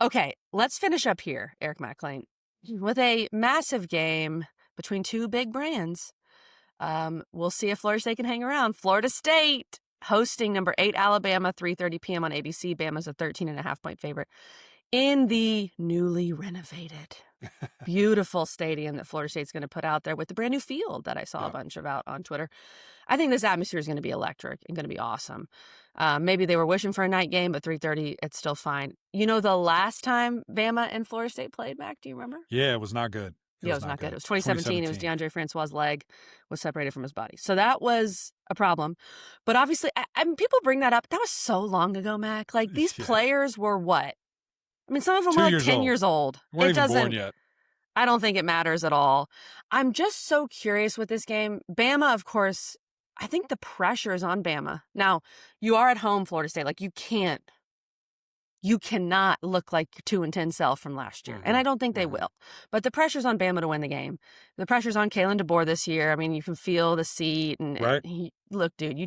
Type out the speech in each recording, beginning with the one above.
Okay, let's finish up here, Eric McLean, with a massive game between two big brands. We'll see if Florida State can hang around. Florida State hosting number 8 Alabama, 3:30 p.m. on ABC. Bama's a 13.5-point favorite in the newly renovated, beautiful stadium that Florida State's going to put out there with the brand new field that I saw a bunch about on Twitter. I think this atmosphere is going to be electric and going to be awesome. Maybe they were wishing for a night game, but 3:30, it's still fine. You know, the last time Bama and Florida State played, Mac, do you remember? Yeah, it was not good. It was not good. It was 2017. It was DeAndre Francois' leg was separated from his body. So that was a problem. But obviously, I mean, people bring that up. That was so long ago, Mac. Like, these players were what? I mean, some of them were like 10 years old. Weren't even born yet. I don't think it matters at all. I'm just so curious with this game. Bama, of course, I think the pressure is on Bama. Now, you are at home, Florida State. Like, you cannot look like your 2-10 self from last year. And I don't think they will. But the pressure's on Bama to win the game. The pressure's on Kalen DeBoer this year. I mean, you can feel the seat. And look, dude, you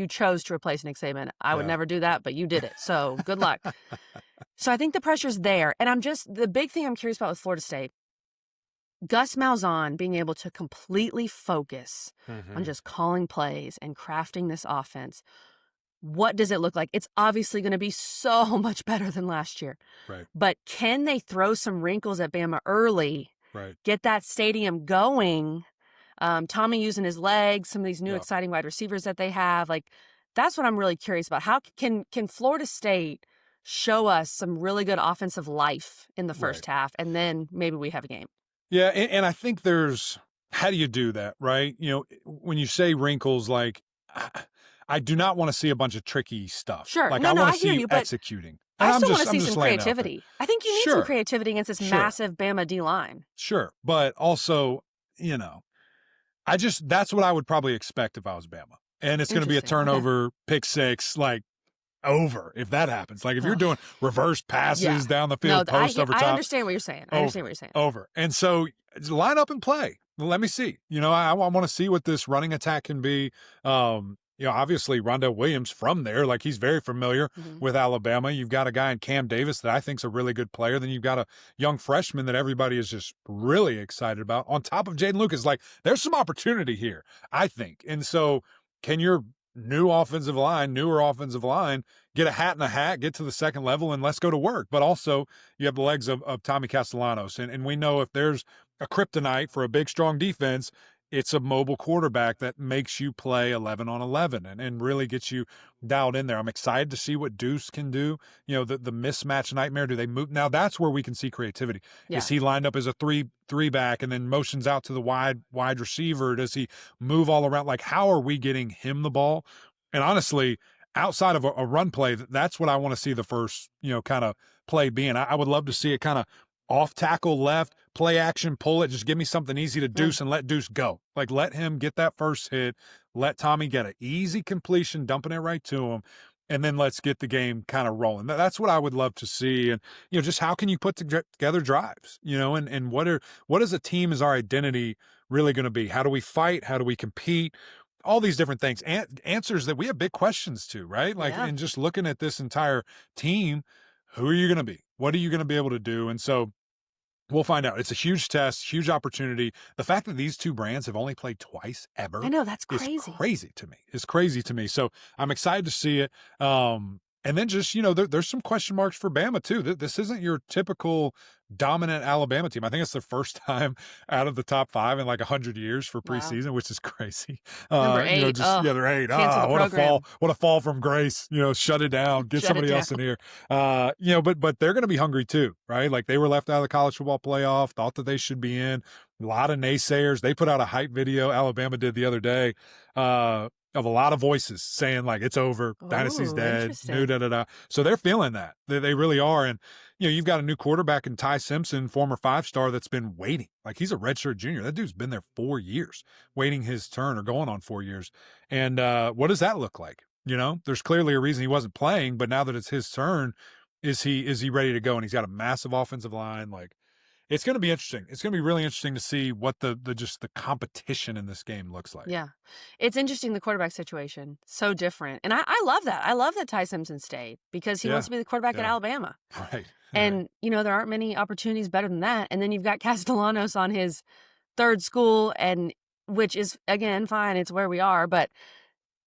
chose to replace Nick Saban. I would never do that, but you did it. So good luck. So I think the pressure's there. And the big thing I'm curious about with Florida State, Gus Malzahn being able to completely focus on just calling plays and crafting this offense. What does it look like? It's obviously going to be so much better than last year. Right. But can they throw some wrinkles at Bama early? Right. Get that stadium going? Tommy using his legs, some of these new exciting wide receivers that they have. Like, that's what I'm really curious about. How can Florida State show us some really good offensive life in the first half, and then maybe we have a game? Yeah, and I think how do you do that, right? You know, when you say wrinkles, like, I do not want to see a bunch of tricky stuff. Sure. Like, no, I want I to see hear you you, but executing. I still want to see some creativity. I think you need some creativity against this massive Bama D-line. Sure. But also, you know, that's what I would probably expect if I was Bama. And it's going to be a turnover, pick six, like, over if that happens. Like, if you're doing reverse passes down the field, post over top. I understand what you're saying. Over. And so line up and play. Let me see. You know, I want to see what this running attack can be. You know, obviously Rondell Williams from there, like, he's very familiar with Alabama. You've got a guy in Cam Davis that I think is a really good player. Then you've got a young freshman that everybody is just really excited about. On top of Jaden Lucas, like, there's some opportunity here, I think. And so can your newer offensive line, get a hat in a hat, get to the second level, and let's go to work. But also, you have the legs of Tommy Castellanos. And we know if there's a kryptonite for a big, strong defense, it's a mobile quarterback that makes you play 11 on 11 and really gets you dialed in there. I'm excited to see what Deuce can do. You know, the mismatch nightmare. Do they move? Now that's where we can see creativity. Yeah. Is he lined up as a three back and then motions out to the wide receiver? Does he move all around? Like, how are we getting him the ball? And honestly, outside of a run play, that's what I want to see the first, you know, kind of play being. I would love to see it kind of off tackle left, play action, pull it. Just give me something easy to Deuce and let Deuce go. Like, let him get that first hit. Let Tommy get an easy completion, dumping it right to him. And then let's get the game kind of rolling. That's what I would love to see. And, you know, just how can you put together drives, you know, and what as a team is our identity really going to be? How do we fight? How do we compete? All these different things, answers that we have big questions to, right? Like, and just looking at this entire team, who are you going to be? What are you going to be able to do? And so we'll find out. It's a huge test, huge opportunity. The fact that these two brands have only played twice ever. I know, that's crazy. It's crazy to me. So I'm excited to see it. And then just, you know, there's some question marks for Bama too. This isn't your typical dominant Alabama team. I think it's their first time out of the top 5 in like 100 years for preseason, which is crazy. Number 8. You know, they're 8. What a fall from grace. You know, shut it down. Get somebody else in here. You know, but they're going to be hungry too, right? Like, they were left out of the college football playoff, thought that they should be in. A lot of naysayers. They put out a hype video, Alabama did the other day, of a lot of voices saying, like, it's over, dynasty's dead, So they're feeling that. They really are. And, you know, you've got a new quarterback in Ty Simpson, former 5-star, that's been waiting. Like, he's a redshirt junior. That dude's been there 4 years, waiting his turn, or going on 4 years. And what does that look like? You know, there's clearly a reason he wasn't playing, but now that it's his turn, is he ready to go? And he's got a massive offensive line. Like, It's going to be interesting. It's going to be really interesting to see what the just the competition in this game looks like. Yeah. It's interesting, the quarterback situation. So different. And I love that. I love that Ty Simpson stayed because he wants Yeah. to be the quarterback at Yeah. Alabama. Right. And, there aren't many opportunities better than that. And then you've got Castellanos on his third school, and which is, again, fine. It's where we are. But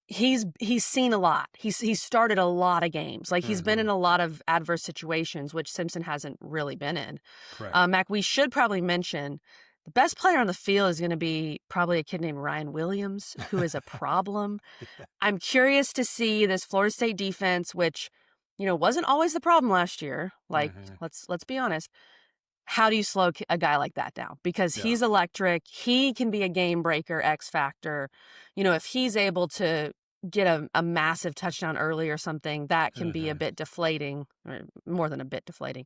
he's seen a lot. He's started a lot of games. Like, he's been in a lot of adverse situations, which Simpson hasn't really been in. Correct. Mac, we should probably mention the best player on the field is going to be probably a kid named Ryan Williams, who is a problem. I'm curious to see this Florida State defense, which, wasn't always the problem last year. Like, let's be honest. How do you slow a guy like that down? Because he's electric. He can be a game breaker, X factor. If he's able to get a massive touchdown early or something, that can be a bit deflating, or more than a bit deflating.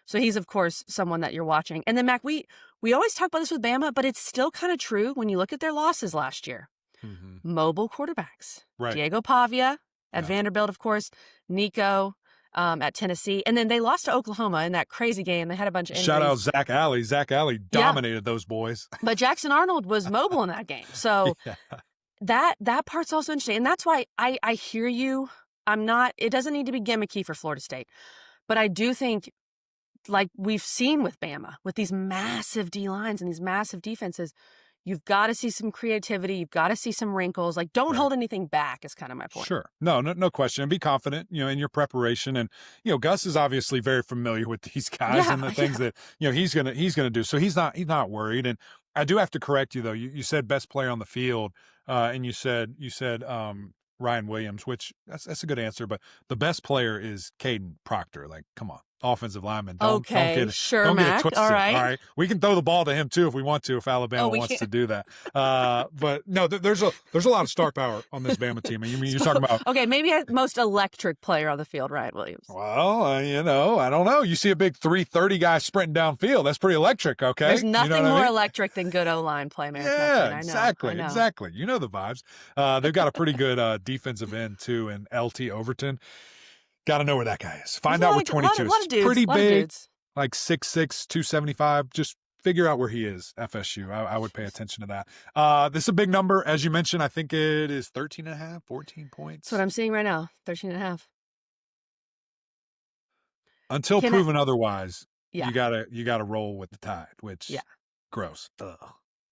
So he's, of course, someone that you're watching. And then, Mac, we always talk about this with Bama, but it's still kind of true when you look at their losses last year. Mobile quarterbacks. Right. Diego Pavia at Vanderbilt, of course. Nico at Tennessee. And then they lost to Oklahoma in that crazy game. They had a bunch of injuries. Shout out Zach Alley. Zach Alley dominated those boys. But Jackson Arnold was mobile in that game. So that part's also interesting. And that's why I hear you. It doesn't need to be gimmicky for Florida State. But I do think, like we've seen with Bama, with these massive D lines and these massive defenses, you've got to see some creativity. You've got to see some wrinkles. Like, don't hold anything back is kind of my point. Sure. No question. And be confident, in your preparation. And, Gus is obviously very familiar with these guys and the things that, he's going to do. So he's not worried. And I do have to correct you though. You said best player on the field. And you said Ryan Williams, which that's a good answer, but the best player is Caden Proctor. Like, come on. Offensive lineman. Don't get it twisted. All right. We can throw the ball to him too if we want to, if Alabama wants to do that. But no, there's a lot of star power on this Bama team. And you're talking about maybe most electric player on the field, Ryan Williams. Well, I don't know. You see a big 330 guy sprinting downfield. That's pretty electric. Okay, there's nothing more electric than good O-line play, man. Yeah, exactly. You know the vibes. They've got a pretty good defensive end too, in LT Overton. Got to know where that guy is. Find out with 22. A lot of dudes, pretty big, like 6'6", 275. Just figure out where he is, FSU. I would pay attention to that. This is a big number. As you mentioned, I think it is 13.5, 14 points. That's what I'm seeing right now, 13.5. Until proven otherwise, you gotta roll with the tide, which gross. Ugh.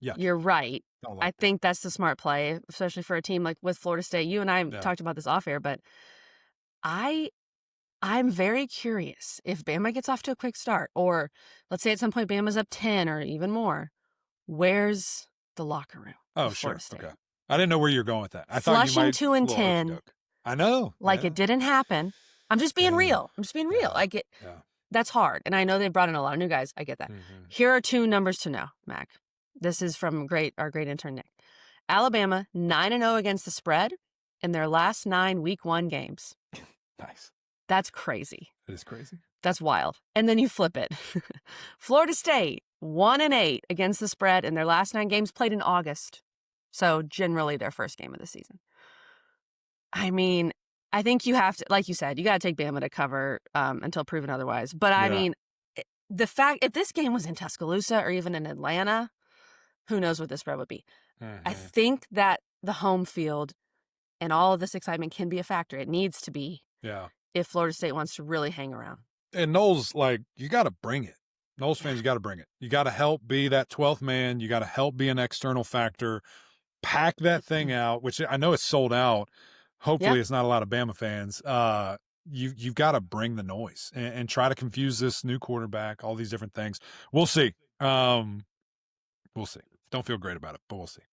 Yeah. You're right. Like I think that's the smart play, especially for a team like with Florida State. You and I talked about this off air, but I'm very curious if Bama gets off to a quick start, or let's say at some point Bama's up 10 or even more. Where's the locker room? Oh, sure. Okay. I didn't know where you're going with that. I Flushing thought you might 2 and 10. I know. Like, it didn't happen. I'm just being real. Like, that's hard. And I know they brought in a lot of new guys. I get that. Here are 2 numbers to know, Mac. This is from our great intern, Nick. Alabama, 9-0 against the spread in their last 9 week 1 games. Nice. That's crazy. It is crazy. That's wild. And then you flip it. Florida State, 1-8 against the spread in their last 9 games played in August. So generally their first game of the season. I mean, I think you have to, like you said, you got to take Bama to cover until proven otherwise. But I mean, the fact, if this game was in Tuscaloosa or even in Atlanta, who knows what the spread would be. I think that the home field and all of this excitement can be a factor. It needs to be. Yeah. If Florida State wants to really hang around. And Knowles, you got to bring it. Knowles fans, you got to bring it. You got to help be that 12th man. You got to help be an external factor. Pack that thing out, which I know it's sold out. Hopefully it's not a lot of Bama fans. You've got to bring the noise and try to confuse this new quarterback, all these different things. We'll see. We'll see. Don't feel great about it, but we'll see.